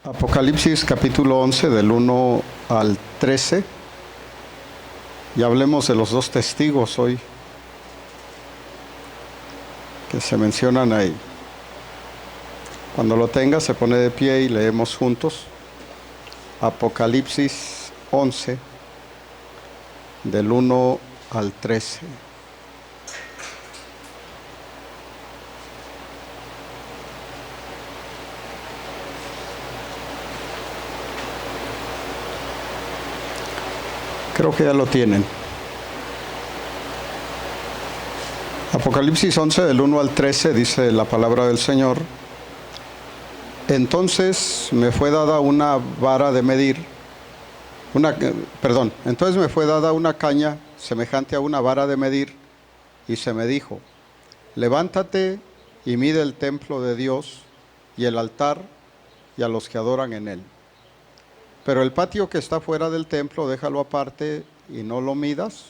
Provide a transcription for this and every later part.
Apocalipsis capítulo 11 del 1 al 13. Y hablemos de los dos testigos hoy que se mencionan ahí. Cuando lo tenga se pone de pie y leemos juntos Apocalipsis 11 del 1 al 13. Creo que ya lo tienen. Apocalipsis 11 del 1 al 13 dice la palabra del Señor. Entonces me fue dada una vara de medir, entonces me fue dada una caña semejante a una vara de medir, y se me dijo: levántate y mide el templo de Dios y el altar y a los que adoran en él. Pero el patio que está fuera del templo déjalo aparte y no lo midas,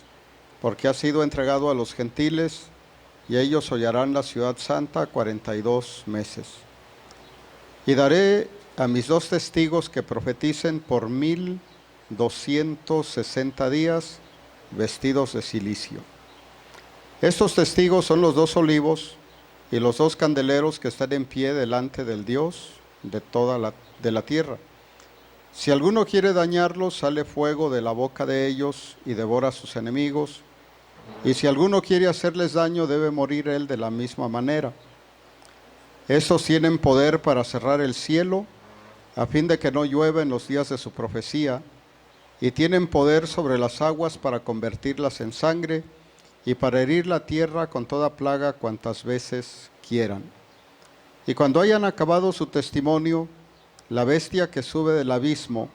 porque ha sido entregado a los gentiles, y ellos hollarán la ciudad santa 42 meses. Y daré a mis dos testigos que profeticen por 1260 días, vestidos de cilicio. Estos testigos son los dos olivos y los dos candeleros que están en pie delante del Dios de toda la tierra. Si alguno quiere dañarlos, sale fuego de la boca de ellos y devora a sus enemigos. Y si alguno quiere hacerles daño, debe morir él de la misma manera. Estos tienen poder para cerrar el cielo, a fin de que no llueva en los días de su profecía, y tienen poder sobre las aguas para convertirlas en sangre, y para herir la tierra con toda plaga cuantas veces quieran. Y cuando hayan acabado su testimonio, la bestia que sube del abismo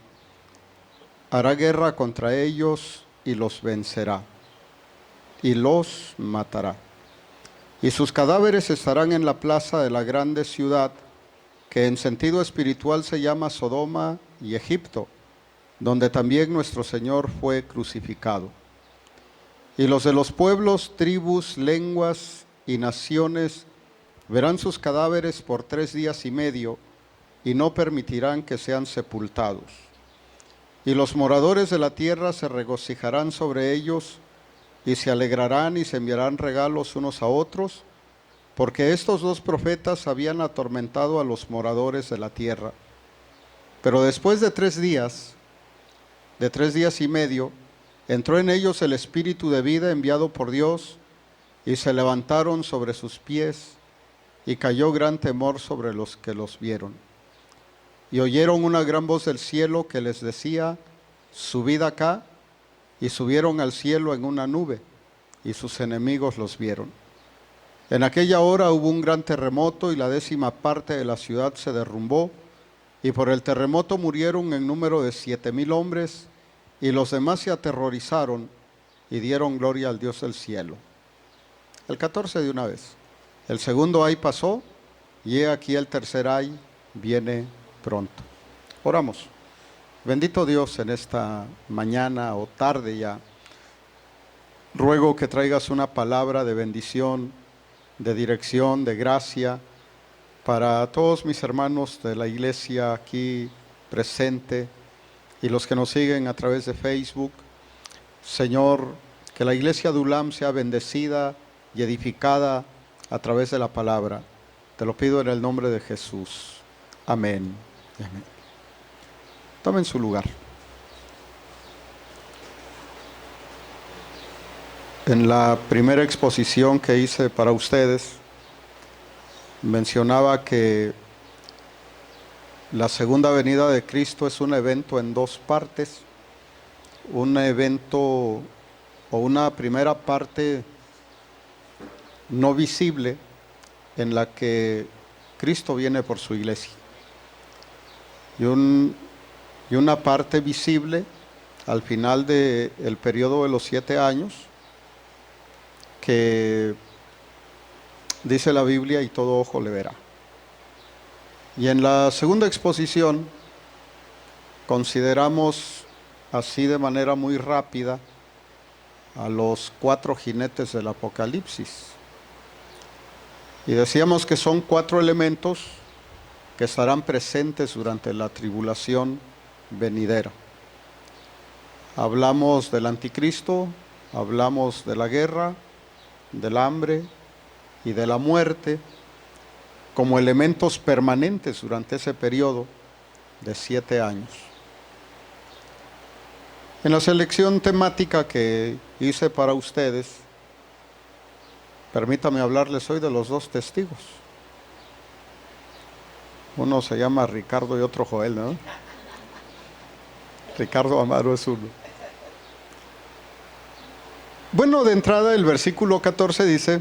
hará guerra contra ellos y los vencerá, y los matará. Y sus cadáveres estarán en la plaza de la grande ciudad, que en sentido espiritual se llama Sodoma y Egipto, donde también nuestro Señor fue crucificado. Y los de los pueblos, tribus, lenguas y naciones verán sus cadáveres por 3 días y medio, y no permitirán que sean sepultados. Y los moradores de la tierra se regocijarán sobre ellos, y se alegrarán y se enviarán regalos unos a otros, porque estos dos profetas habían atormentado a los moradores de la tierra. Pero después de 3 días y medio, entró en ellos el espíritu de vida enviado por Dios, y se levantaron sobre sus pies, y cayó gran temor sobre los que los vieron. Y oyeron una gran voz del cielo que les decía: subid acá. Y subieron al cielo en una nube, y sus enemigos los vieron. En aquella hora hubo un gran terremoto, y la 10ª parte de la ciudad se derrumbó, y por el terremoto murieron en número de 7,000 hombres, y los demás se aterrorizaron y dieron gloria al Dios del cielo. El 14 de una vez. El segundo ay pasó, y he aquí el tercer ay viene pronto. Oramos. Bendito Dios, en esta mañana o tarde ya, ruego que traigas una palabra de bendición, de dirección, de gracia, para todos mis hermanos de la iglesia aquí presente y los que nos siguen a través de Facebook. Señor, que la iglesia de ULAM sea bendecida y edificada a través de la palabra. Te lo pido en el nombre de Jesús. Amén. Amén. Tomen su lugar. En la primera exposición que hice para ustedes, mencionaba que la segunda venida de Cristo es un evento en 2 partes. Un evento o una primera parte no visible, en la que Cristo viene por su iglesia. Y una parte visible al final del periodo de los 7 años, que dice la Biblia: y todo ojo le verá. Y en la segunda exposición consideramos así de manera muy rápida a los 4 jinetes del Apocalipsis. Y decíamos que son 4 elementos que estarán presentes durante la tribulación venidera. Hablamos del anticristo, hablamos de la guerra, del hambre y de la muerte como elementos permanentes durante ese periodo de 7 años. En la selección temática que hice para ustedes, permítame hablarles hoy de los 2 testigos. Uno se llama Ricardo y otro Joel, ¿no? Ricardo Amaro es uno. Bueno, de entrada el versículo 14 dice: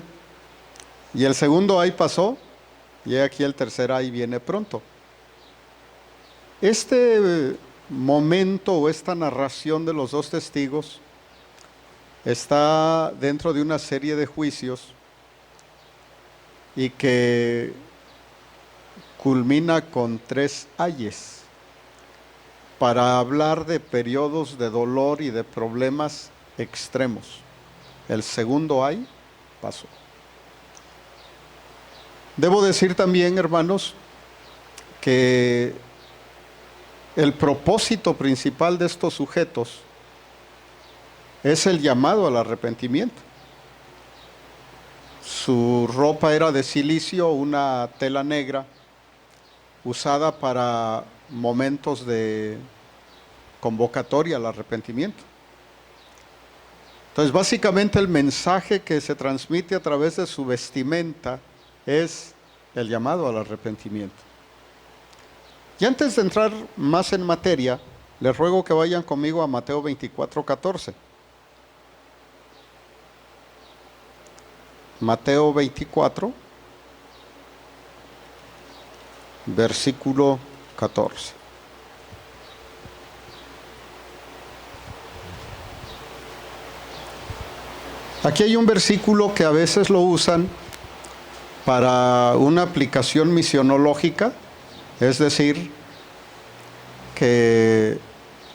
y el segundo ay pasó, y aquí el tercer ay viene pronto. Este momento o esta narración de los 2 testigos está dentro de una serie de juicios y que culmina con 3 ayes para hablar de periodos de dolor y de problemas extremos. El segundo ay pasó. Debo decir también, hermanos, que el propósito principal de estos sujetos es el llamado al arrepentimiento. Su ropa era de silicio, una tela negra, usada para momentos de convocatoria al arrepentimiento. Entonces, básicamente el mensaje que se transmite a través de su vestimenta es el llamado al arrepentimiento. Y antes de entrar más en materia, les ruego que vayan conmigo a Mateo 24:14. Mateo 24, versículo 14. Aquí hay un versículo que a veces lo usan para una aplicación misionológica, es decir, que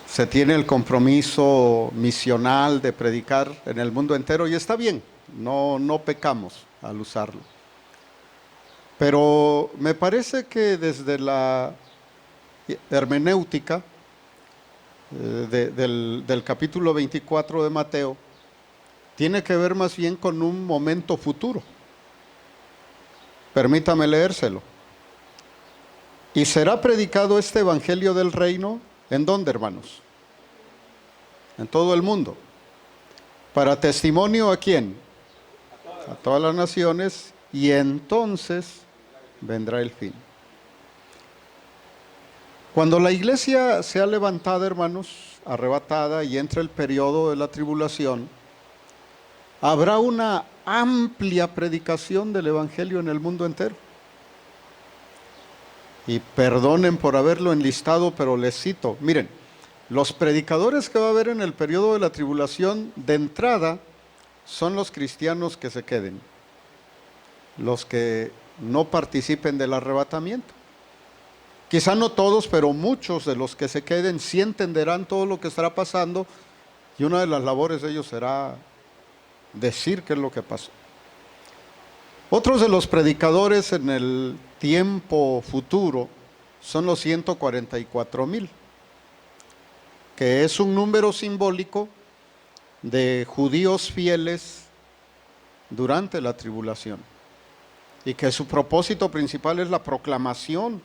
se tiene el compromiso misional de predicar en el mundo entero, y está bien, no pecamos al usarlo. Pero me parece que desde la hermenéutica del capítulo 24 de Mateo, tiene que ver más bien con un momento futuro. Permítame leérselo. Y será predicado este evangelio del reino, ¿en dónde, hermanos? En todo el mundo. ¿Para testimonio a quién? A todas las naciones, y entonces vendrá el fin. Cuando la iglesia sea levantada, hermanos, arrebatada y entre el periodo de la tribulación, habrá una amplia predicación del evangelio en el mundo entero. Y perdonen por haberlo enlistado, pero les cito. Miren, los predicadores que va a haber en el periodo de la tribulación, de entrada, son los cristianos que se queden, los que no participen del arrebatamiento. Quizá no todos, pero muchos de los que se queden sí entenderán todo lo que estará pasando, y una de las labores de ellos será decir qué es lo que pasó. Otros de los predicadores en el tiempo futuro son los 144,000, que es un número simbólico de judíos fieles durante la tribulación, y que su propósito principal es la proclamación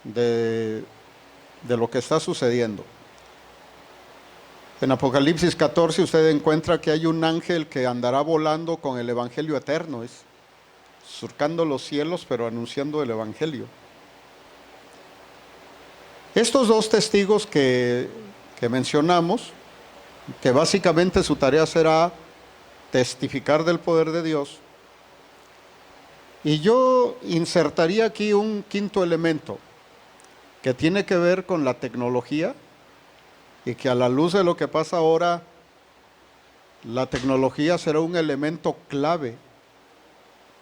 de lo que está sucediendo. En Apocalipsis 14 usted encuentra que hay un ángel que andará volando con el evangelio eterno, es surcando los cielos pero anunciando el evangelio. Estos 2 testigos que mencionamos, que básicamente su tarea será testificar del poder de Dios, y yo insertaría aquí un quinto elemento que tiene que ver con la tecnología, y que a la luz de lo que pasa ahora, la tecnología será un elemento clave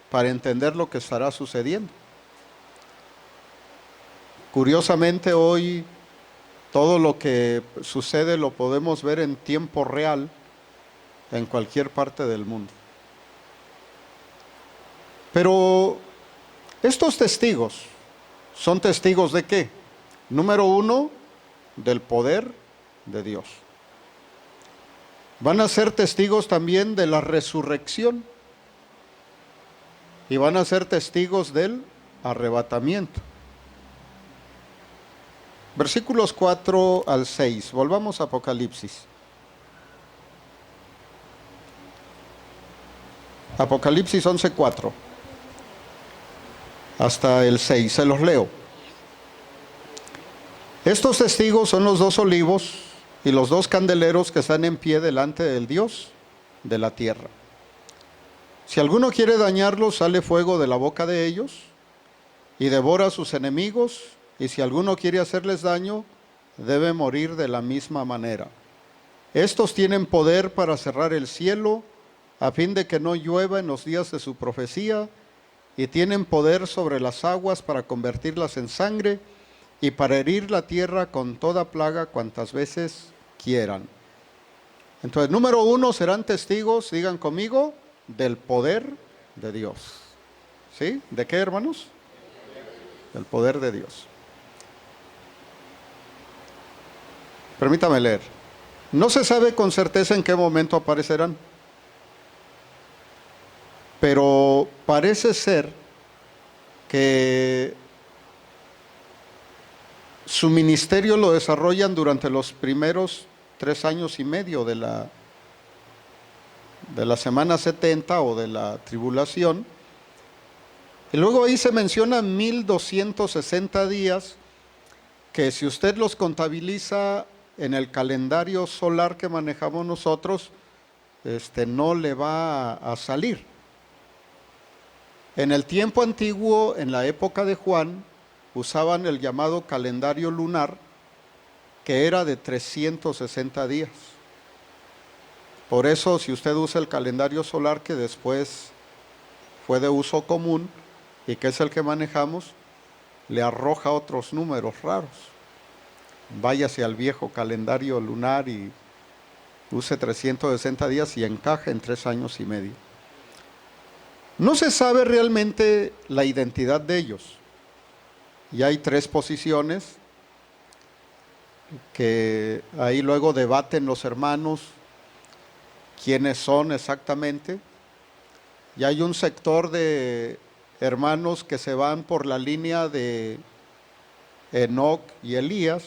para entender lo que estará sucediendo. Curiosamente, hoy todo lo que sucede lo podemos ver en tiempo real en cualquier parte del mundo. Pero estos testigos ¿Son testigos de qué? Número uno, del poder de Dios. Van a ser testigos también de la resurrección y van a ser testigos del arrebatamiento. Versículos 4 al 6. Volvamos a Apocalipsis. Apocalipsis 11:4 hasta el 6. Se los leo. Estos testigos son los dos olivos y los dos candeleros que están en pie delante del Dios de la tierra. Si alguno quiere dañarlos, sale fuego de la boca de ellos y devora a sus enemigos, y si alguno quiere hacerles daño, debe morir de la misma manera. Estos tienen poder para cerrar el cielo, a fin de que no llueva en los días de su profecía, y tienen poder sobre las aguas para convertirlas en sangre, y para herir la tierra con toda plaga cuantas veces quieran. Entonces, número uno, serán testigos, digan conmigo, del poder de Dios. ¿Sí? ¿De qué, hermanos? Del poder de Dios. Permítame leer. No se sabe con certeza en qué momento aparecerán, pero parece ser que su ministerio lo desarrollan durante los primeros 3 años y medio de la semana 70 o de la tribulación. Y luego ahí se menciona 1260 días, que si usted los contabiliza en el calendario solar que manejamos nosotros, no le va a salir. En el tiempo antiguo, en la época de Juan, usaban el llamado calendario lunar, que era de 360 días. Por eso, si usted usa el calendario solar, que después fue de uso común y que es el que manejamos, le arroja otros números raros. Váyase al viejo calendario lunar y use 360 días y encaja en 3 años y medio. No se sabe realmente la identidad de ellos. Y hay 3 posiciones que ahí luego debaten los hermanos quiénes son exactamente. Y hay un sector de hermanos que se van por la línea de Enoc y Elías,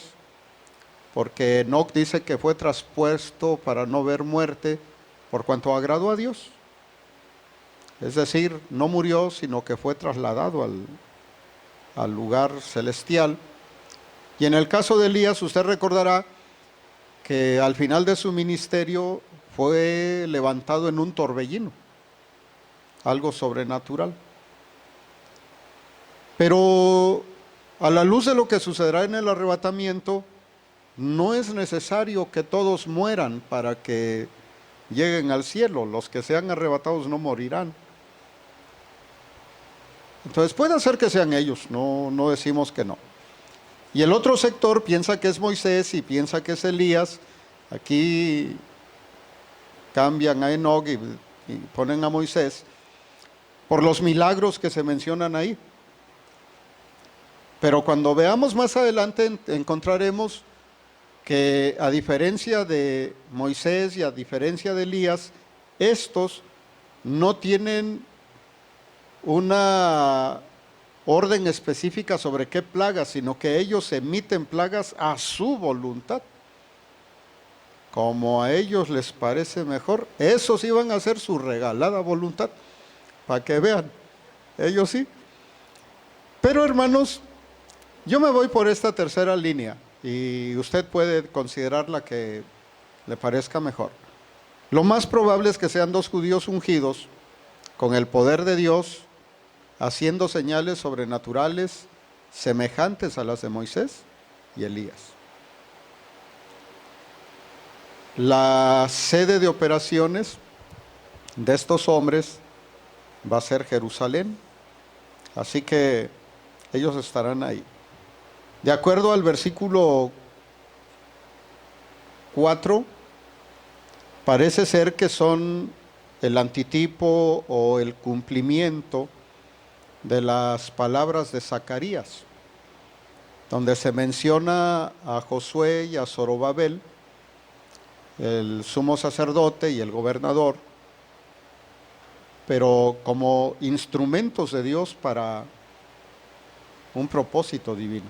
porque Enoc dice que fue traspuesto para no ver muerte por cuanto agradó a Dios. Es decir, no murió, sino que fue trasladado al lugar celestial. Y en el caso de Elías, usted recordará que al final de su ministerio fue levantado en un torbellino, algo sobrenatural. Pero a la luz de lo que sucederá en el arrebatamiento, no es necesario que todos mueran para que lleguen al cielo. Los que sean arrebatados no morirán. Entonces puede ser que sean ellos, no decimos que no. Y el otro sector piensa que es Moisés y piensa que es Elías. Aquí cambian a Enoc y ponen a Moisés por los milagros que se mencionan ahí. Pero cuando veamos más adelante encontraremos que, a diferencia de Moisés y a diferencia de Elías, estos no tienen una orden específica sobre qué plagas, sino que ellos emiten plagas a su voluntad, como a ellos les parece mejor. Esos iban a hacer su regalada voluntad, para que vean, ellos sí. Pero hermanos, yo me voy por esta tercera línea y usted puede considerar la que le parezca mejor. Lo más probable es que sean 2 judíos ungidos con el poder de Dios, haciendo señales sobrenaturales semejantes a las de Moisés y Elías. La sede de operaciones de estos hombres va a ser Jerusalén, así que ellos estarán ahí. De acuerdo al versículo 4, parece ser que son el antitipo o el cumplimiento de las palabras de Zacarías. donde se menciona a Josué y a Zorobabel, el sumo sacerdote y el gobernador, pero como instrumentos de Dios para un propósito divino.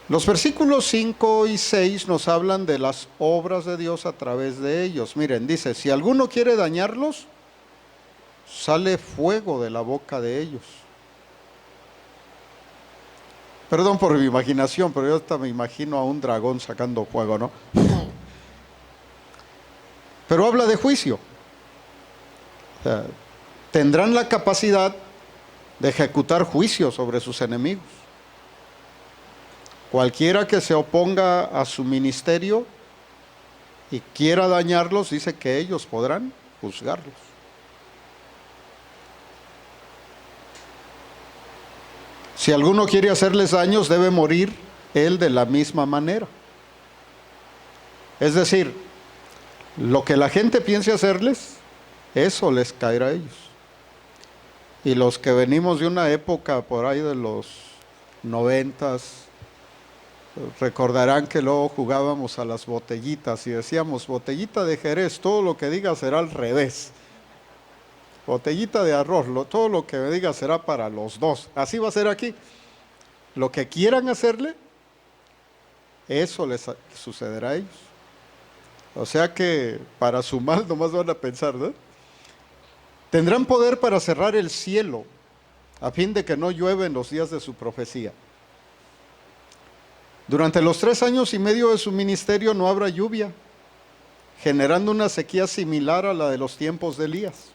Los versículos 5 y 6 nos hablan de las obras de Dios a través de ellos. Miren, dice, si alguno quiere dañarlos, sale fuego de la boca de ellos. Perdón por mi imaginación, pero yo hasta me imagino a un dragón sacando fuego, ¿no? Pero habla de juicio. O sea, tendrán la capacidad de ejecutar juicio sobre sus enemigos. Cualquiera que se oponga a su ministerio y quiera dañarlos, dice que ellos podrán juzgarlos. Si alguno quiere hacerles daños, debe morir él de la misma manera. Es decir, lo que la gente piense hacerles, eso les caerá a ellos. Y los que venimos de una época por ahí de los 90s, recordarán que luego jugábamos a las botellitas y decíamos, botellita de Jerez, todo lo que diga será al revés. Botellita de arroz, todo lo que me diga será para los dos. Así va a ser aquí. Lo que quieran hacerle, eso les sucederá a ellos. O sea que para su mal nomás van a pensar, ¿no? Tendrán poder para cerrar el cielo a fin de que no llueva en los días de su profecía. Durante los 3 años y medio de su ministerio no habrá lluvia, generando una sequía similar a la de los tiempos de Elías.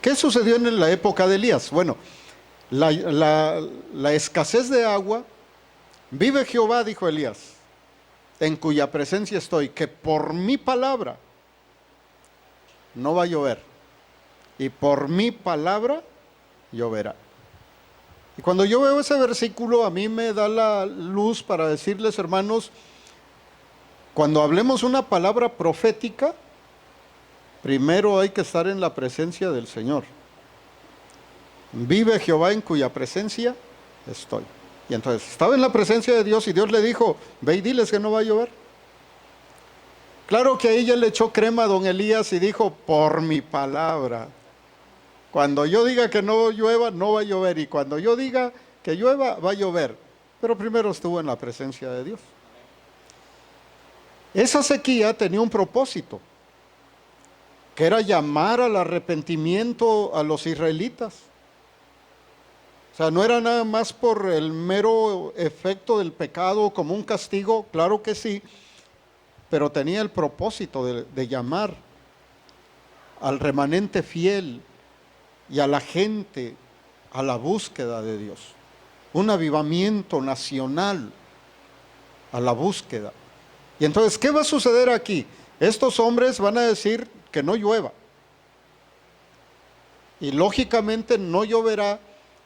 ¿Qué sucedió en la época de Elías? Bueno, la escasez de agua, vive Jehová, dijo Elías, en cuya presencia estoy, que por mi palabra no va a llover, y por mi palabra lloverá. Y cuando yo veo ese versículo, a mí me da la luz para decirles, hermanos, cuando hablemos una palabra profética, primero hay que estar en la presencia del Señor. Vive Jehová en cuya presencia estoy. Y entonces estaba en la presencia de Dios y Dios le dijo, ve y diles que no va a llover. Claro que ahí ya le echó crema a don Elías y dijo, por mi palabra. Cuando yo diga que no llueva, no va a llover. Y cuando yo diga que llueva, va a llover. Pero primero estuvo en la presencia de Dios. Esa sequía tenía un propósito, que era llamar al arrepentimiento a los israelitas. O sea, no era nada más por el mero efecto del pecado como un castigo, claro que sí, pero tenía el propósito de llamar al remanente fiel y a la gente a la búsqueda de Dios. Un avivamiento nacional a la búsqueda. Y entonces, ¿qué va a suceder aquí? Estos hombres van a decir que no llueva. Y lógicamente no lloverá,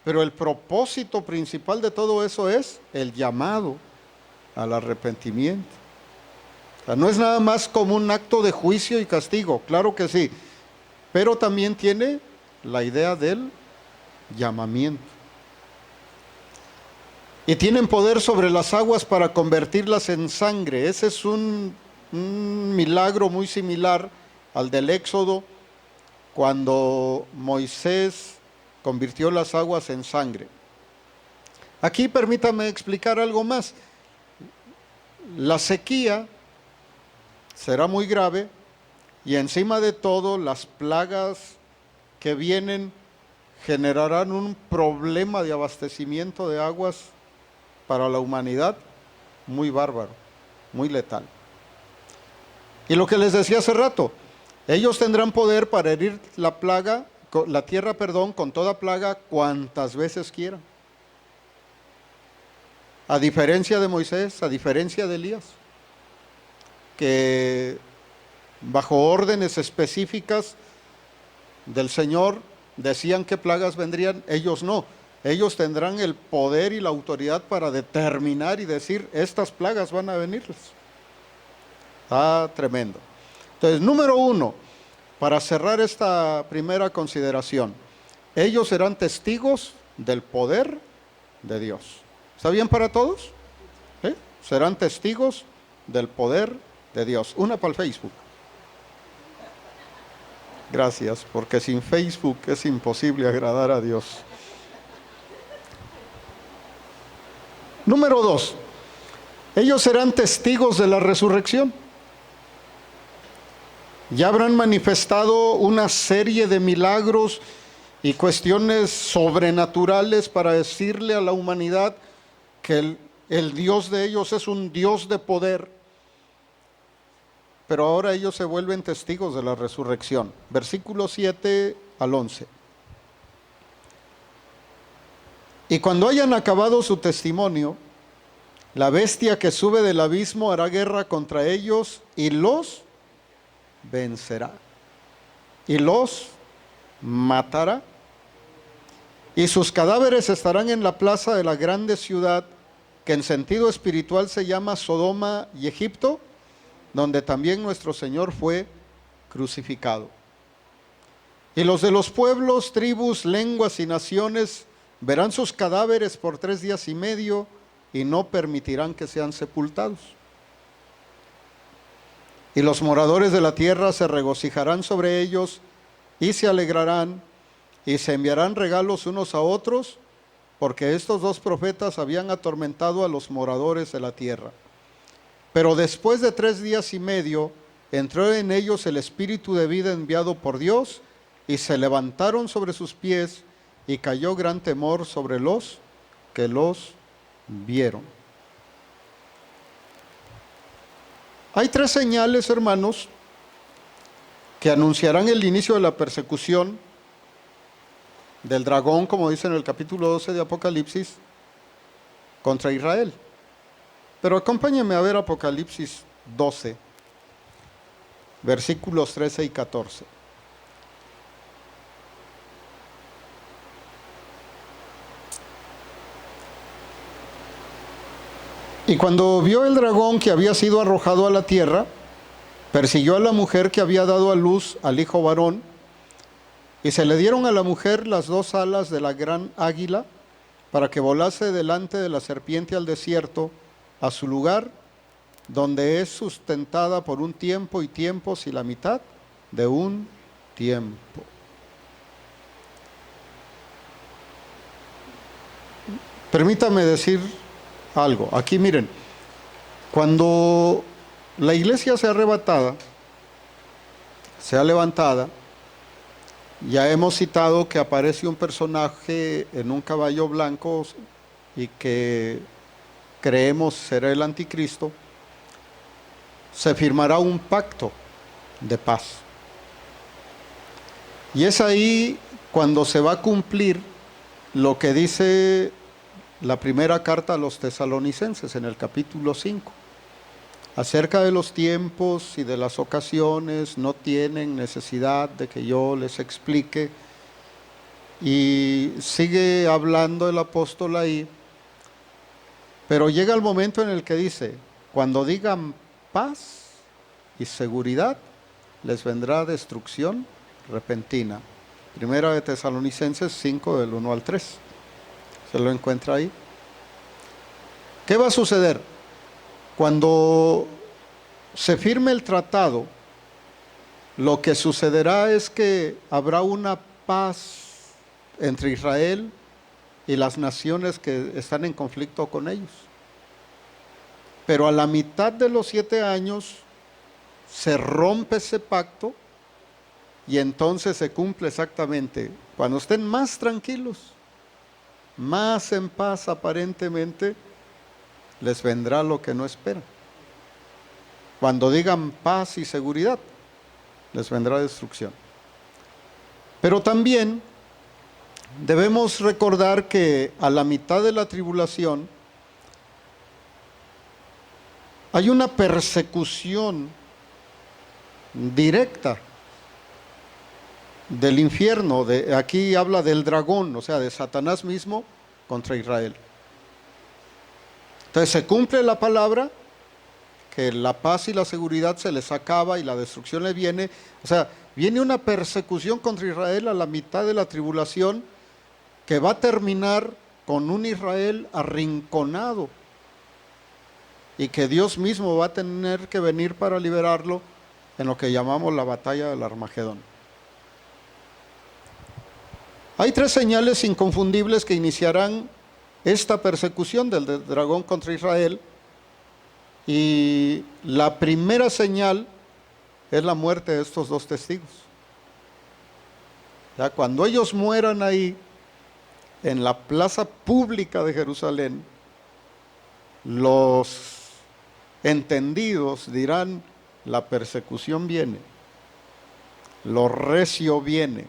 pero el propósito principal de todo eso es el llamado al arrepentimiento. O sea, no es nada más como un acto de juicio y castigo, claro que sí, pero también tiene la idea del llamamiento. Y tienen poder sobre las aguas para convertirlas en sangre. Ese es un milagro muy similar al del Éxodo, cuando Moisés convirtió las aguas en sangre. Aquí permítame explicar algo más. La sequía será muy grave y encima de todo las plagas que vienen generarán un problema de abastecimiento de aguas para la humanidad muy bárbaro, muy letal. Y lo que les decía hace rato, ellos tendrán poder para herir la tierra, con toda plaga cuantas veces quieran. A diferencia de Moisés, a diferencia de Elías, que bajo órdenes específicas del Señor decían qué plagas vendrían, ellos no. Ellos tendrán el poder y la autoridad para determinar y decir, estas plagas van a venirles. Tremendo. Entonces, número 1, para cerrar esta primera consideración, ellos serán testigos del poder de Dios. ¿Está bien para todos? ¿Sí? Serán testigos del poder de Dios. Una para el Facebook. Gracias, porque sin Facebook es imposible agradar a Dios. Número 2. Ellos serán testigos de la resurrección. Ya habrán manifestado una serie de milagros y cuestiones sobrenaturales para decirle a la humanidad que el Dios de ellos es un Dios de poder. Pero ahora ellos se vuelven testigos de la resurrección. Versículos 7 al 11. Y cuando hayan acabado su testimonio, la bestia que sube del abismo hará guerra contra ellos y los vencerá. Y los matará. Y sus cadáveres estarán en la plaza de la grande ciudad, que en sentido espiritual se llama Sodoma y Egipto, donde también nuestro Señor fue crucificado. Y los de los pueblos, tribus, lenguas y naciones verán sus cadáveres por 3 días y medio y no permitirán que sean sepultados. Y los moradores de la tierra se regocijarán sobre ellos y se alegrarán y se enviarán regalos unos a otros, porque estos 2 profetas habían atormentado a los moradores de la tierra. Pero después de 3 días y medio entró en ellos el espíritu de vida enviado por Dios, y se levantaron sobre sus pies, y cayó gran temor sobre los que los vieron. Hay 3 señales, hermanos, que anunciarán el inicio de la persecución del dragón, como dice en el capítulo 12 de Apocalipsis, contra Israel. Pero acompáñenme a ver Apocalipsis 12, versículos 13 y 14. Y cuando vio el dragón que había sido arrojado a la tierra, persiguió a la mujer que había dado a luz al hijo varón, y se le dieron a la mujer las 2 alas de la gran águila, para que volase delante de la serpiente al desierto, a su lugar, donde es sustentada por un tiempo y tiempos y la mitad de un tiempo. Permítame decir algo. Aquí miren, cuando la iglesia sea arrebatada, sea levantada, ya hemos citado que aparece un personaje en un caballo blanco y que creemos será el anticristo. Se firmará un pacto de paz. Y es ahí cuando se va a cumplir lo que dice la primera carta a los tesalonicenses en el capítulo 5. Acerca de los tiempos y de las ocasiones no tienen necesidad de que yo les explique. Y sigue hablando el apóstol ahí, pero llega el momento en el que dice, cuando digan paz y seguridad, les vendrá destrucción repentina. Primera de Tesalonicenses 5, del 1 al 3. ¿Se lo encuentra ahí? ¿Qué va a suceder? Cuando se firme el tratado, lo que sucederá es que habrá una paz entre Israel y las naciones que están en conflicto con ellos. Pero a la mitad de los 7 años se rompe ese pacto y entonces se cumple exactamente. Cuando estén más tranquilos, más en paz aparentemente, les vendrá lo que no esperan. Cuando digan paz y seguridad, les vendrá destrucción. Pero también debemos recordar que a la mitad de la tribulación hay una persecución directa del infierno. Aquí habla del dragón, o sea, de Satanás mismo contra Israel. Entonces se cumple la palabra que la paz y la seguridad se les acaba y la destrucción le viene. O sea, viene una persecución contra Israel a la mitad de la tribulación que va a terminar con un Israel arrinconado y que Dios mismo va a tener que venir para liberarlo en lo que llamamos la batalla del Armagedón. Hay 3 señales inconfundibles que iniciarán esta persecución del dragón contra Israel, y la primera señal es la muerte de estos 2 testigos. Ya cuando ellos mueran ahí, en la plaza pública de Jerusalén, los entendidos dirán: la persecución viene, lo recio viene,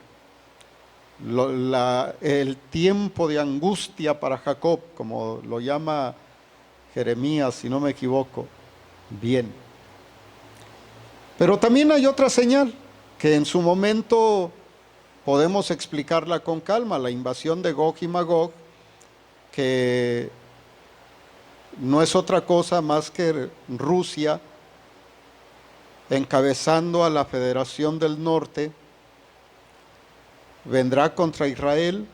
el tiempo de angustia para Jacob, como lo llama Jeremías, si no me equivoco, viene. Pero también hay otra señal que en su momento podemos explicarla con calma: la invasión de Gog y Magog, que no es otra cosa más que Rusia encabezando a la Federación del Norte, vendrá contra Israel,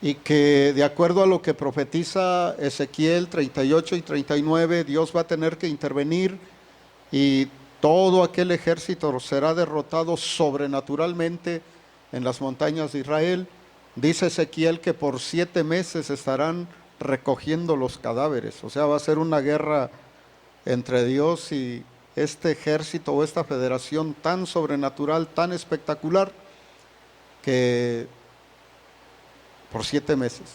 y que de acuerdo a lo que profetiza Ezequiel 38 y 39, Dios va a tener que intervenir y todo aquel ejército será derrotado sobrenaturalmente en las montañas de Israel. Dice Ezequiel que por 7 meses estarán recogiendo los cadáveres. O sea, va a ser una guerra entre Dios y este ejército o esta federación tan sobrenatural, tan espectacular, que por 7 meses.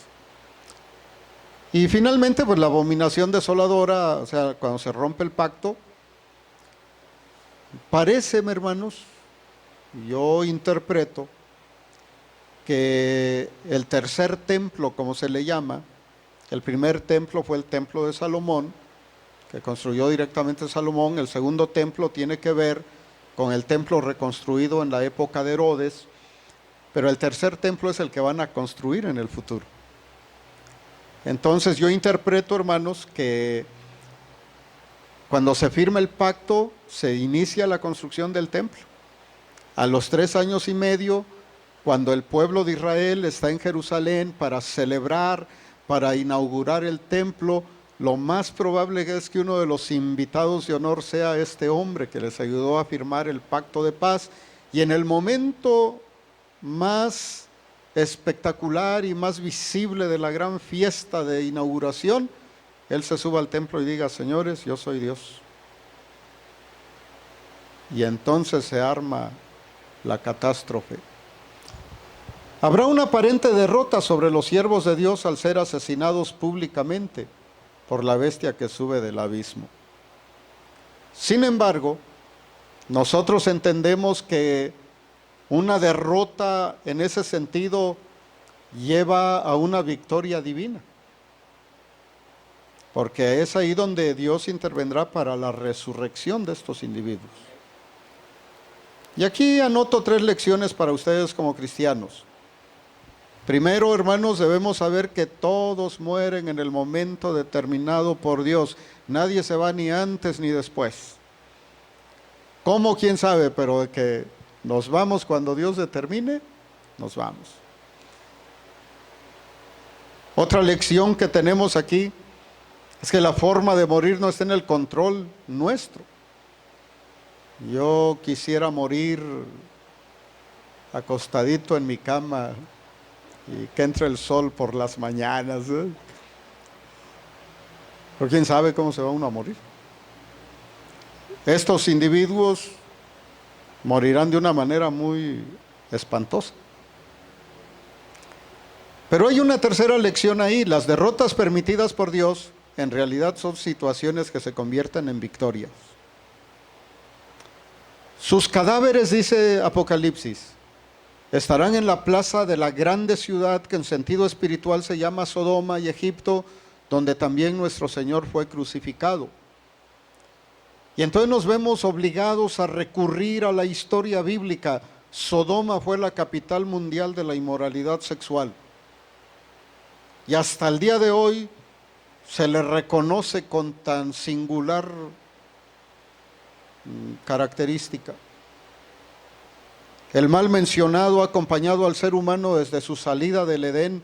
Y finalmente, pues la abominación desoladora, o sea, cuando se rompe el pacto, parece, hermanos, yo interpreto que el tercer templo, como se le llama, el primer templo fue el templo de Salomón, que construyó directamente Salomón. El segundo templo tiene que ver con el templo reconstruido en la época de Herodes, pero el tercer templo es el que van a construir en el futuro. Entonces yo interpreto, hermanos, que cuando se firma el pacto se inicia la construcción del templo. A los 3 años y medio, cuando el pueblo de Israel está en Jerusalén para celebrar, para inaugurar el templo, lo más probable es que uno de los invitados de honor sea este hombre que les ayudó a firmar el pacto de paz, y en el momento más espectacular y más visible de la gran fiesta de inauguración, él se suba al templo y diga: señores, yo soy Dios. Y entonces se arma la catástrofe. Habrá una aparente derrota sobre los siervos de Dios al ser asesinados públicamente por la bestia que sube del abismo. Sin embargo, nosotros entendemos que una derrota en ese sentido lleva a una victoria divina, porque es ahí donde Dios intervendrá para la resurrección de estos individuos. Y aquí anoto 3 lecciones para ustedes como cristianos. Primero, hermanos, debemos saber que todos mueren en el momento determinado por Dios. Nadie se va ni antes ni después. ¿Cómo? ¿Quién sabe? Pero de que nos vamos cuando Dios determine, nos vamos. Otra lección que tenemos aquí es que la forma de morir no está en el control nuestro. Yo quisiera morir acostadito en mi cama y que entre el sol por las mañanas, ¿eh? Pero quién sabe cómo se va uno a morir. Estos individuos morirán de una manera muy espantosa. Pero hay una tercera lección ahí: las derrotas permitidas por Dios en realidad son situaciones que se convierten en victorias. Sus cadáveres, dice Apocalipsis, estarán en la plaza de la grande ciudad que en sentido espiritual se llama Sodoma y Egipto, donde también nuestro Señor fue crucificado. Y entonces nos vemos obligados a recurrir a la historia bíblica. Sodoma fue la capital mundial de la inmoralidad sexual. Y hasta el día de hoy, se le reconoce con tan singular característica. El mal mencionado ha acompañado al ser humano desde su salida del Edén.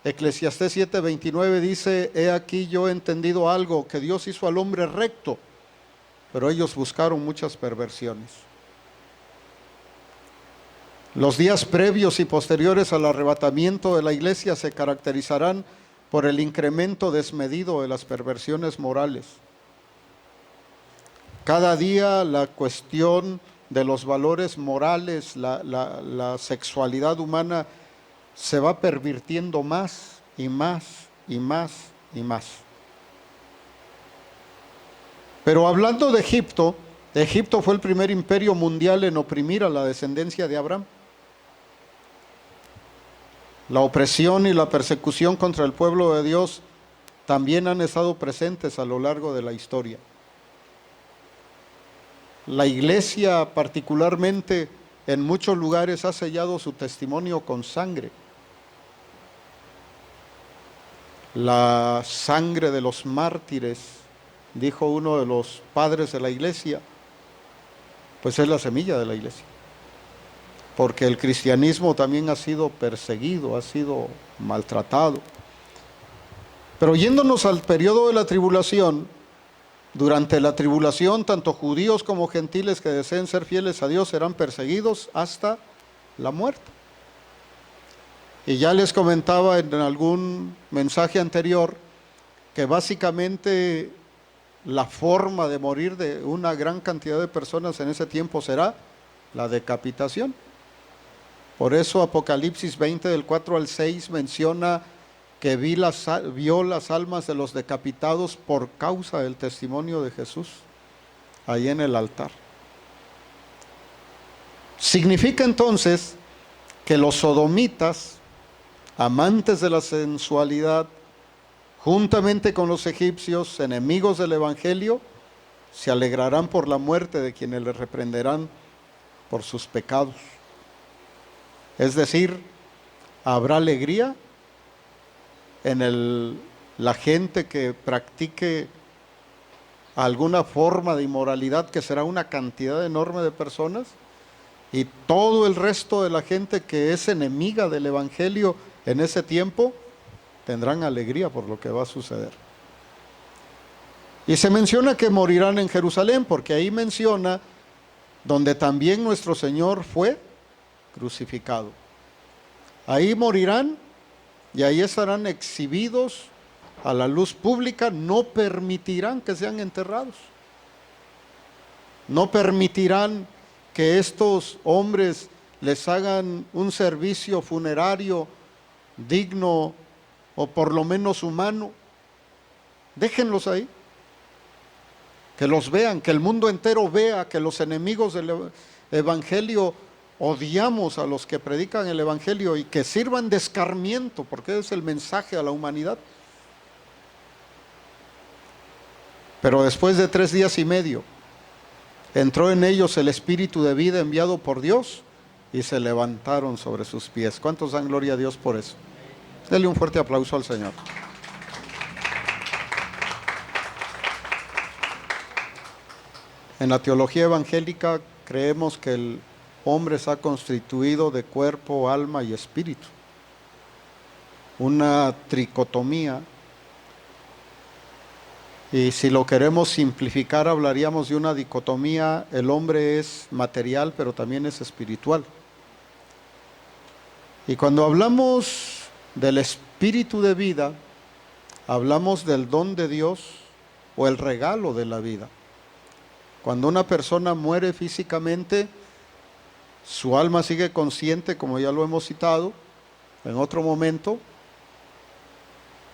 Eclesiastés 7:29 dice: he aquí yo he entendido algo, que Dios hizo al hombre recto, pero ellos buscaron muchas perversiones. Los días previos y posteriores al arrebatamiento de la iglesia se caracterizarán por el incremento desmedido de las perversiones morales. Cada día la cuestión de los valores morales, la sexualidad humana se va pervirtiendo más y más y más y más. Pero hablando de Egipto, Egipto fue el primer imperio mundial en oprimir a la descendencia de Abraham. La opresión y la persecución contra el pueblo de Dios también han estado presentes a lo largo de la historia. La iglesia particularmente en muchos lugares ha sellado su testimonio con sangre. La sangre de los mártires, dijo uno de los padres de la iglesia, pues es la semilla de la iglesia. Porque el cristianismo también ha sido perseguido, ha sido maltratado. Pero yéndonos al periodo de la tribulación, durante la tribulación, tanto judíos como gentiles que deseen ser fieles a Dios serán perseguidos hasta la muerte. Y ya les comentaba en algún mensaje anterior que básicamente la forma de morir de una gran cantidad de personas en ese tiempo será la decapitación. Por eso Apocalipsis 20 del 4 al 6 menciona que vio las almas de los decapitados por causa del testimonio de Jesús, ahí en el altar. Significa entonces que los sodomitas, amantes de la sensualidad, juntamente con los egipcios, enemigos del Evangelio, se alegrarán por la muerte de quienes les reprenderán por sus pecados. Es decir, habrá alegría en la gente que practique alguna forma de inmoralidad, que será una cantidad enorme de personas, y todo el resto de la gente que es enemiga del Evangelio en ese tiempo tendrán alegría por lo que va a suceder. Y se menciona que morirán en Jerusalén, porque ahí menciona donde también nuestro Señor fue crucificado. Ahí morirán y ahí estarán exhibidos a la luz pública. No permitirán que sean enterrados. No permitirán que estos hombres les hagan un servicio funerario digno o por lo menos humano. Déjenlos ahí. Que los vean, que el mundo entero vea que los enemigos del Evangelio odiamos a los que predican el Evangelio y que sirvan de escarmiento, porque es el mensaje a la humanidad. Pero después de 3 días y medio, entró en ellos el espíritu de vida enviado por Dios y se levantaron sobre sus pies. ¿Cuántos dan gloria a Dios por eso? Denle un fuerte aplauso al Señor. En la teología evangélica creemos que el hombre está constituido de cuerpo, alma y espíritu. Una tricotomía. Y si lo queremos simplificar, hablaríamos de una dicotomía. El hombre es material, pero también es espiritual. Y cuando hablamos del espíritu de vida, hablamos del don de Dios o el regalo de la vida. Cuando una persona muere físicamente, su alma sigue consciente, como ya lo hemos citado en otro momento,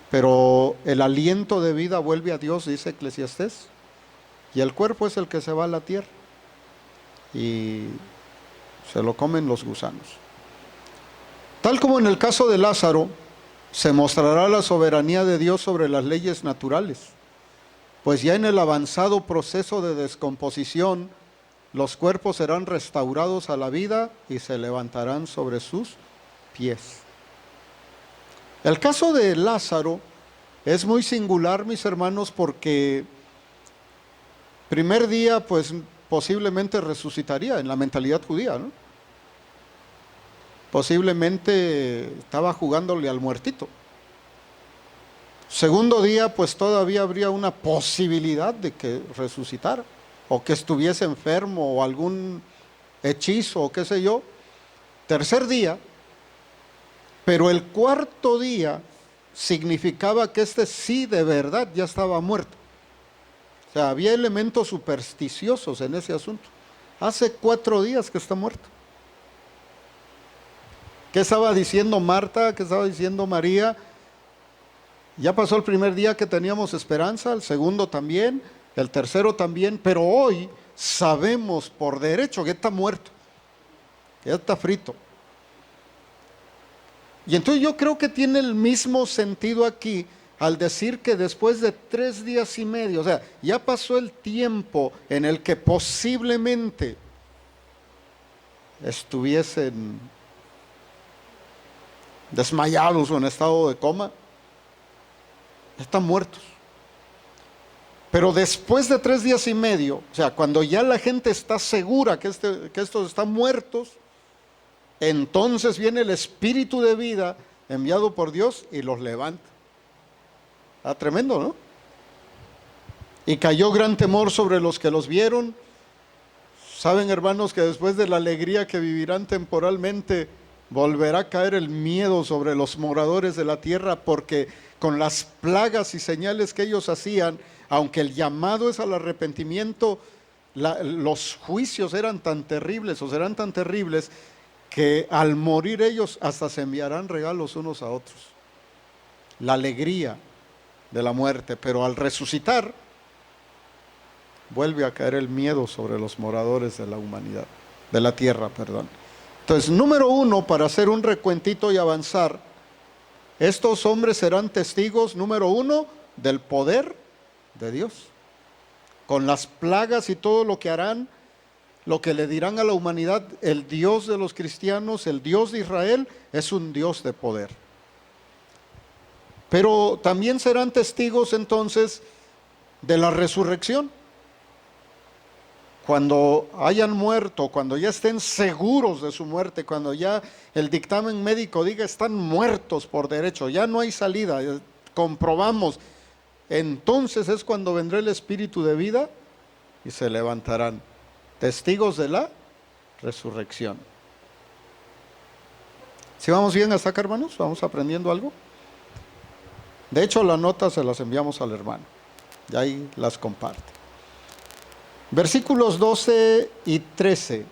pero el aliento de vida vuelve a Dios, dice Eclesiastés, y el cuerpo es el que se va a la tierra y se lo comen los gusanos. Tal como en el caso de Lázaro, se mostrará la soberanía de Dios sobre las leyes naturales, pues ya en el avanzado proceso de descomposición, los cuerpos serán restaurados a la vida y se levantarán sobre sus pies. El caso de Lázaro Es muy singular, mis hermanos, porque primer día, pues posiblemente resucitaría en la mentalidad judía, ¿no? Posiblemente estaba jugándole al muertito. Segundo día, pues todavía habría una posibilidad de que resucitara, o que estuviese enfermo, o algún hechizo, o qué sé yo. Tercer día, pero el cuarto día significaba que este sí de verdad ya estaba muerto. O sea, había elementos supersticiosos en ese asunto. Hace 4 días que está muerto. ¿Qué estaba diciendo Marta? ¿Qué estaba diciendo María? Ya pasó el primer día que teníamos esperanza, el segundo también, el tercero también, pero hoy sabemos por derecho que está muerto, que ya está frito. Y entonces yo creo que tiene el mismo sentido aquí al decir que después de 3 días y medio, o sea, ya pasó el tiempo en el que posiblemente estuviesen desmayados o en estado de coma, están muertos. Pero después de 3 días y medio, o sea, cuando ya la gente está segura que estos están muertos, entonces viene el espíritu de vida enviado por Dios y los levanta. Ah, tremendo, ¿no? Y cayó gran temor sobre los que los vieron. Saben, hermanos, que después de la alegría que vivirán temporalmente, volverá a caer el miedo sobre los moradores de la tierra, porque con las plagas y señales que ellos hacían, aunque el llamado es al arrepentimiento, los juicios eran tan terribles o serán tan terribles que al morir ellos hasta se enviarán regalos unos a otros. La alegría de la muerte, pero al resucitar vuelve a caer el miedo sobre los moradores de la humanidad, de la tierra, perdón. Entonces, número 1, para hacer un recuentito y avanzar, estos hombres serán testigos, número 1, del poder de Dios. Con las plagas y todo lo que harán, lo que le dirán a la humanidad, el Dios de los cristianos, el Dios de Israel, es un Dios de poder. Pero también serán testigos entonces de la resurrección. Cuando hayan muerto, cuando ya estén seguros de su muerte, cuando ya el dictamen médico diga están muertos por derecho, ya no hay salida, comprobamos, entonces es cuando vendrá el espíritu de vida y se levantarán, testigos de la resurrección. ¿Sí vamos bien hasta acá, hermanos? ¿Vamos aprendiendo algo? De hecho, las notas se las enviamos al hermano, y ahí las comparte. Versículos 12 y 13.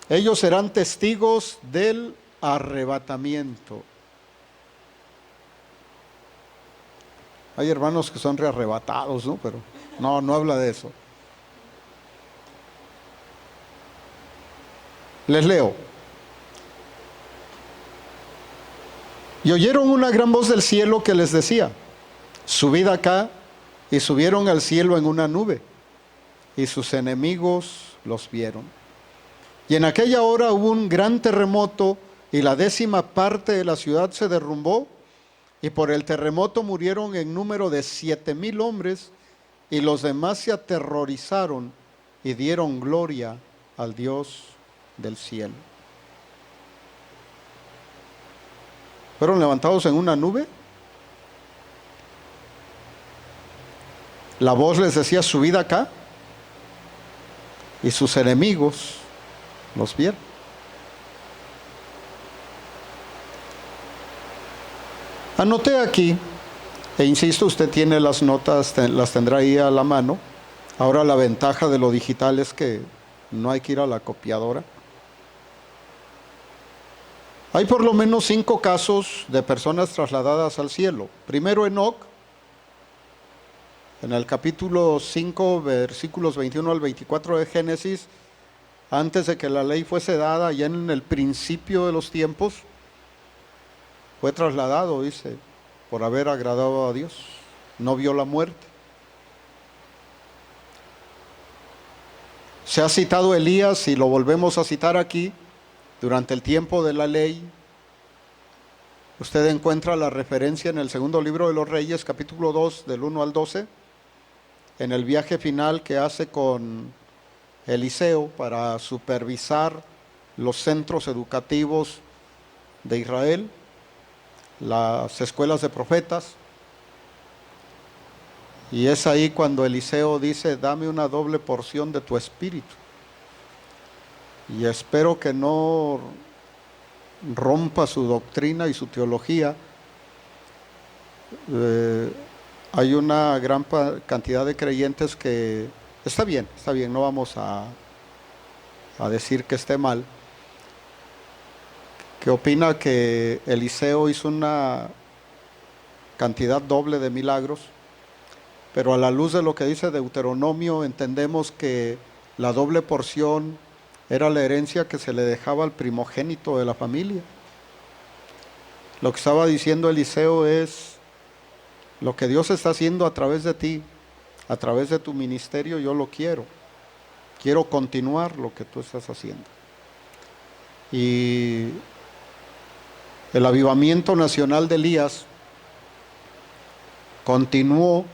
Ellos serán testigos del arrebatamiento. Hay hermanos que son rearrebatados, ¿no? Pero no habla de eso. Les leo. Y oyeron una gran voz del cielo que les decía: subid acá, y subieron al cielo en una nube, y sus enemigos los vieron. Y en aquella hora hubo un gran terremoto, y la 10ª parte de la ciudad se derrumbó, y por el terremoto murieron en número de 7,000 hombres, y los demás se aterrorizaron y dieron gloria al Dios del cielo. Fueron levantados en una nube. La voz les decía: subid acá, y sus enemigos los vieron. Anoté aquí, e insisto, usted tiene las notas, las tendrá ahí a la mano. Ahora la ventaja de lo digital es que no hay que ir a la copiadora. Hay por lo menos 5 casos de personas trasladadas al cielo. Primero, Enoc, en el capítulo 5, versículos 21 al 24 de Génesis, antes de que la ley fuese dada, ya en el principio de los tiempos, fue trasladado, dice, por haber agradado a Dios. No vio la muerte. Se ha citado Elías, y lo volvemos a citar aquí, durante el tiempo de la ley. Usted encuentra la referencia en el segundo libro de los Reyes, capítulo 2, del 1 al 12, en el viaje final que hace con Eliseo para supervisar los centros educativos de Israel, las escuelas de profetas. Y es ahí cuando Eliseo dice: dame una doble porción de tu espíritu. Y espero que no rompa su doctrina y su teología. Hay una gran cantidad de creyentes que está bien, no vamos a decir que esté mal, que opina que Eliseo hizo una cantidad doble de milagros, pero a la luz de lo que dice Deuteronomio entendemos que la doble porción era la herencia que se le dejaba al primogénito de la familia. Lo que estaba diciendo Eliseo es: lo que Dios está haciendo a través de ti, a través de tu ministerio, yo lo quiero. Quiero continuar lo que tú estás haciendo. Y el avivamiento nacional de Elías continuó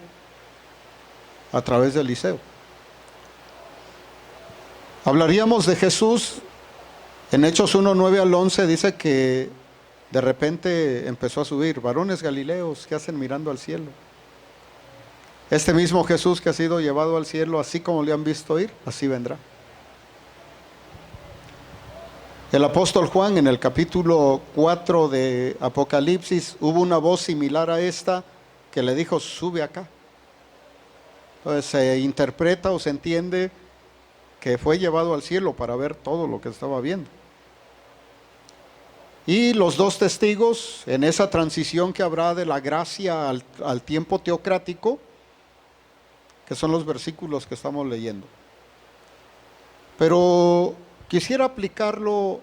a través de Eliseo. Hablaríamos de Jesús. En Hechos 1, 9 al 11 dice que de repente empezó a subir: varones galileos, ¿qué hacen mirando al cielo? Este mismo Jesús que ha sido llevado al cielo, así como le han visto ir, así vendrá. El apóstol Juan, en el capítulo 4 de Apocalipsis, hubo una voz similar a esta que le dijo: sube acá. Entonces se interpreta o se entiende que fue llevado al cielo para ver todo lo que estaba viendo. Y los dos testigos en esa transición que habrá de la gracia al tiempo teocrático, que son los versículos que estamos leyendo. Pero quisiera aplicarlo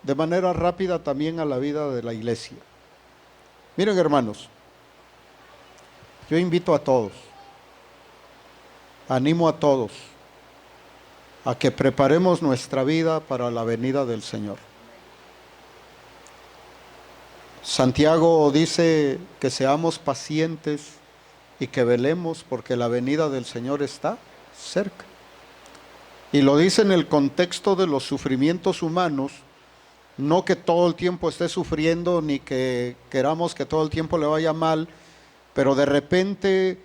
de manera rápida también a la vida de la iglesia. Miren, hermanos, yo invito a todos, animo a todos a que preparemos nuestra vida para la venida del Señor. Santiago dice que seamos pacientes y que velemos porque la venida del Señor está cerca. Y lo dice en el contexto de los sufrimientos humanos, no que todo el tiempo esté sufriendo ni que queramos que todo el tiempo le vaya mal, pero de repente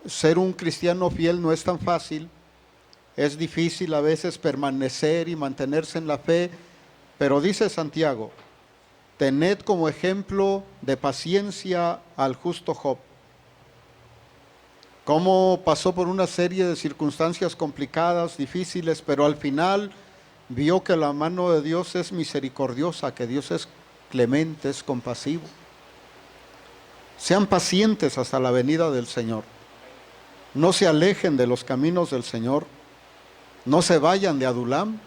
ser un cristiano fiel no es tan fácil. Es difícil a veces permanecer y mantenerse en la fe, pero dice Santiago: tened como ejemplo de paciencia al justo Job. Cómo pasó por una serie de circunstancias complicadas, difíciles, pero al final vio que la mano de Dios es misericordiosa, que Dios es clemente, es compasivo. Sean pacientes hasta la venida del Señor. No se alejen de los caminos del Señor. No se vayan de Adulam.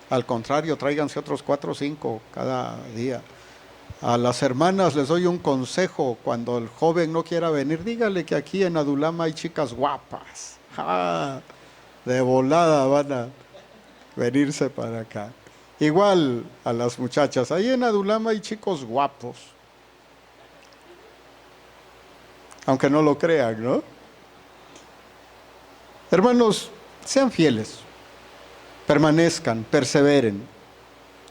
Al contrario, tráiganse otros 4 o 5 cada día. A las hermanas les doy un consejo: cuando el joven no quiera venir, dígale que aquí en Adulam hay chicas guapas. De volada van a venirse para acá. Igual a las muchachas, ahí en Adulam hay chicos guapos. Aunque no lo crean, ¿no? Hermanos, sean fieles, permanezcan, perseveren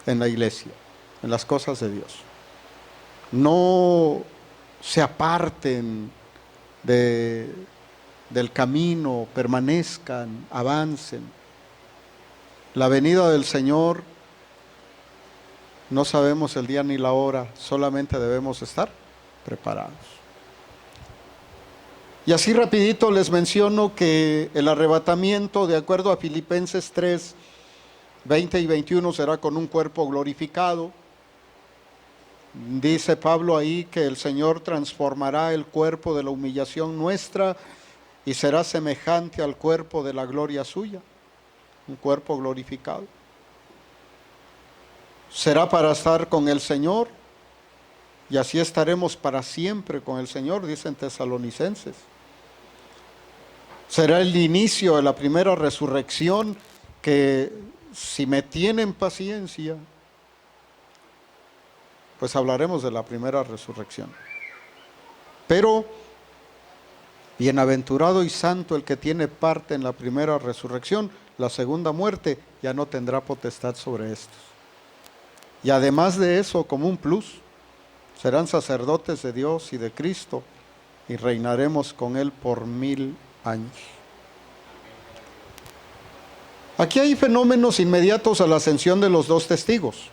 en la iglesia, en las cosas de Dios. No se aparten del camino, permanezcan, avancen. La venida del Señor, no sabemos el día ni la hora, solamente debemos estar preparados. Y así rapidito les menciono que el arrebatamiento, de acuerdo a Filipenses 3, 20 y 21, será con un cuerpo glorificado. Dice Pablo ahí que el Señor transformará el cuerpo de la humillación nuestra y será semejante al cuerpo de la gloria suya, un cuerpo glorificado. Será para estar con el Señor y así estaremos para siempre con el Señor, dicen Tesalonicenses. Será el inicio de la primera resurrección que, si me tienen paciencia, pues hablaremos de la primera resurrección. Pero bienaventurado y santo el que tiene parte en la primera resurrección, la segunda muerte ya no tendrá potestad sobre estos. Y además de eso, como un plus, serán sacerdotes de Dios y de Cristo, y reinaremos con Él por 1000 años. Aquí hay fenómenos inmediatos a la ascensión de los dos testigos.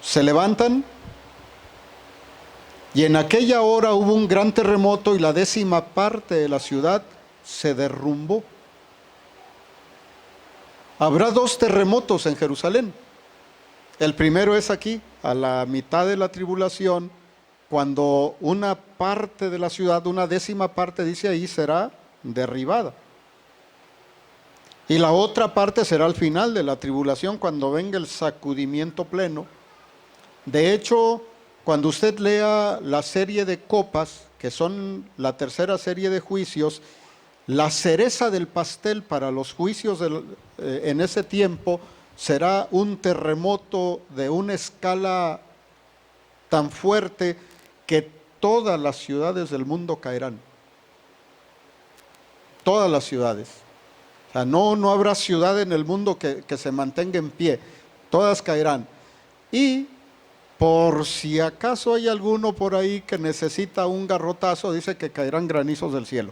Se levantan, y en aquella hora hubo un gran terremoto y la 10ª parte de la ciudad se derrumbó. Habrá 2 terremotos en Jerusalén. El primero es aquí, a la mitad de la tribulación, cuando una parte de la ciudad, una 10ª parte, dice ahí, será derribada. Y la otra parte será al final de la tribulación, cuando venga el sacudimiento pleno. De hecho, cuando usted lea la serie de copas, que son la tercera serie de juicios, la cereza del pastel para los juicios en ese tiempo será un terremoto de una escala tan fuerte que todas las ciudades del mundo caerán. Todas las ciudades. O sea, no habrá ciudad en el mundo que se mantenga en pie. Todas caerán. Y por si acaso hay alguno por ahí que necesita un garrotazo, dice que caerán granizos del cielo.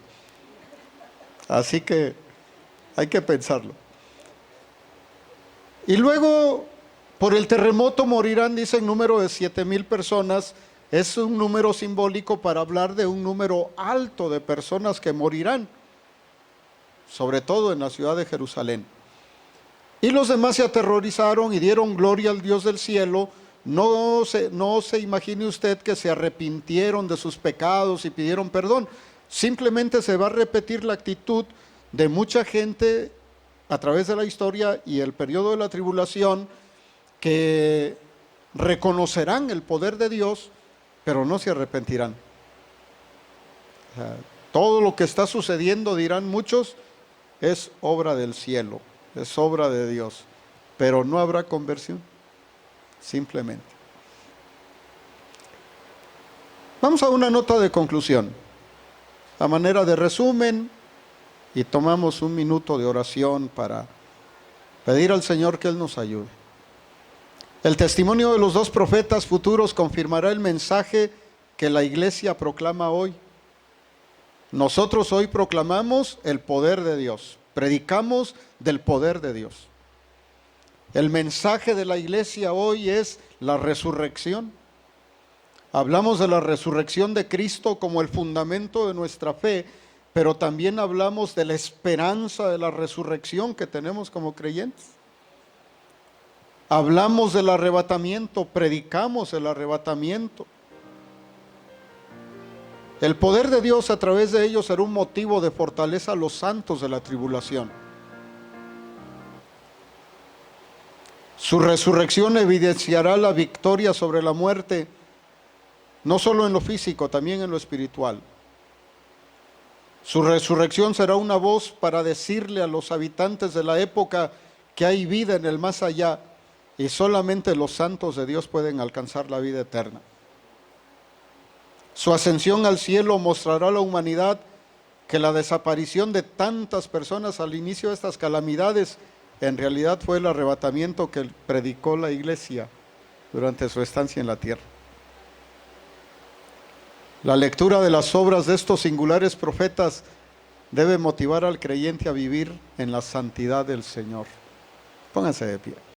Así que hay que pensarlo. Y luego, por el terremoto morirán, dice, un número de 7,000 personas. Es un número simbólico para hablar de un número alto de personas que morirán, sobre todo en la ciudad de Jerusalén. Y los demás se aterrorizaron y dieron gloria al Dios del cielo. No se imagine usted que se arrepintieron de sus pecados y pidieron perdón. Simplemente se va a repetir la actitud de mucha gente a través de la historia y el periodo de la tribulación, que reconocerán el poder de Dios, pero no se arrepentirán. O sea, todo lo que está sucediendo, dirán muchos, es obra del cielo, es obra de Dios, pero no habrá conversión, simplemente. Vamos a una nota de conclusión, a manera de resumen, y tomamos un minuto de oración para pedir al Señor que Él nos ayude. El testimonio de los 2 profetas futuros confirmará el mensaje que la iglesia proclama hoy. Nosotros hoy proclamamos el poder de Dios, predicamos del poder de Dios. El mensaje de la iglesia hoy es la resurrección. Hablamos de la resurrección de Cristo como el fundamento de nuestra fe, pero también hablamos de la esperanza de la resurrección que tenemos como creyentes. Hablamos del arrebatamiento, predicamos el arrebatamiento. El poder de Dios a través de ellos será un motivo de fortaleza a los santos de la tribulación. Su resurrección evidenciará la victoria sobre la muerte, no solo en lo físico, también en lo espiritual. Su resurrección será una voz para decirle a los habitantes de la época que hay vida en el más allá y solamente los santos de Dios pueden alcanzar la vida eterna. Su ascensión al cielo mostrará a la humanidad que la desaparición de tantas personas al inicio de estas calamidades en realidad fue el arrebatamiento que predicó la iglesia durante su estancia en la tierra. La lectura de las obras de estos singulares profetas debe motivar al creyente a vivir en la santidad del Señor. Pónganse de pie.